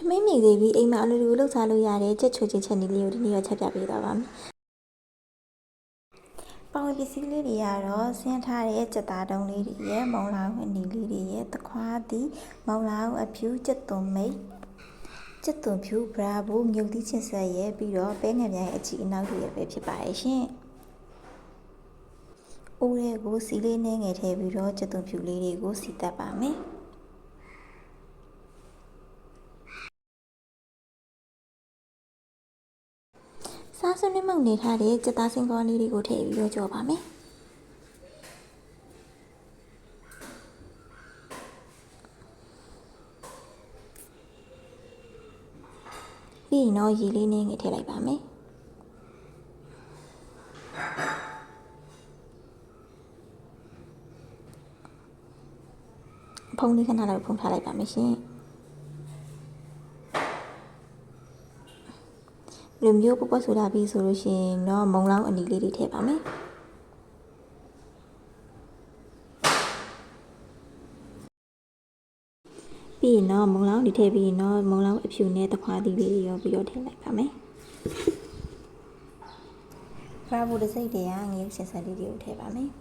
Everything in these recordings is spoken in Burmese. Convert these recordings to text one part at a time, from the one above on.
ထမင်းမိသေးပြီးအိမ်မှာအလူလူလှုပ်ရှားလို့ရတဲ့ကြက်ချိုချင်းချက်နည်းလေးကိုဒီနေ့ရောချက်ပြပေးသွားပါမယ်။ပေါင်ပစ္စည်းလေးတွေကတော့ဆင်းထားတဲ့ကြက်သားတုံးလေးတွေရဲ့မုံလာဝင်နီလေးတွေရဲ့တခွားသီးမုံလာအဖြူကြက်သွန်မိတ်ကြက်သွန်ဖြူဘရာဘူမြုပ်သီးချင်းဆက်ရဲ့ပြီးတော့ပဲငံမြိုင်အချီအနောက်တွေရဲ့ပဲဖြစ်ပါရဲ့ရှင်။အိုးလေးကိုစီလေးနှဲငယ်ထည့်ပြီးတော့ကြက်သွန်ဖြူလေးတွေကိုစီတက်ပါမယ်။စားစွန်းနဲ့မောက်နေထားတဲ့ကြက်သားစင်ကောလေးတွေကိုထည့်ပြီးတော့ကြော်ပါမယ်။ပြီးရင်တော့ရေလေးနဲ့ငယ်ထည့်လိုက်ပါမယ်။ဖုံးလေးခဏလောက်ဖုံးထားလိုက်ပါမယ်ရှင်။လူမျိုးပပဆူလာပြီးဆိုလို့ရှိရင်တော့မုံလောင်းအနီလေးတွေထည့်ပါမယ်ပြီးရင်တော့မုံလောင်းဒီထည့်ပြီးရင်တော့မုံလောင်းအဖြူနဲ့တခွားသီးလေးတွေရောပြီးတော့ထည့်လိုက်ပါမယ်ဘရာဘူတစ်စိတ်တည်းကငရုတ်ဆက်ဆက်လေးတွေကိုထည့်ပါမယ်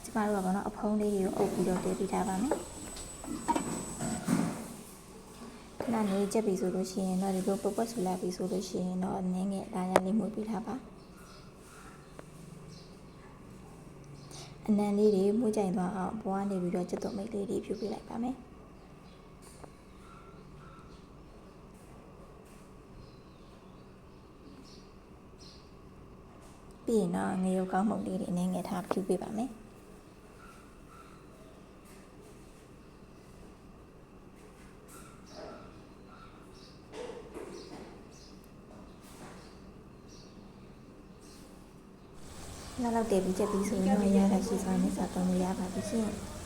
ကျမတို့ကတော့အဖုံးလေးတွေကိုအုပ်ပြီးတော့တည်ပြီးထားပါမယ်ခဏနေချက်ပြီးဆိုလို့ရှိရင်တော့ဒီလိုပုတ်ပွက်ဆူလာပြီးဆိုလို့ရှိရင်တော့နင်းငယ်ဒါရလေးမှုတ်ပြီးထားပါအနံလေးတွေမှုတ်ကြိုင်သွားအောင်ဘွားနေပြီးတော့ကြက်သွန်မိတ်လေးတွေဖြူပေးလိုက်ပါမယ်ပြီးရင်တော့ငရုတ်ကောင်းမှုတ်လေးတွေနင်းငယ်ထားဖြူပေးပါမယ်နောက်တည်ပြီးချက်ပြီးဆိုရင်တော့ရတာရှိစွာနဲ့စားသုံးလို့ရပါပြီရှင်။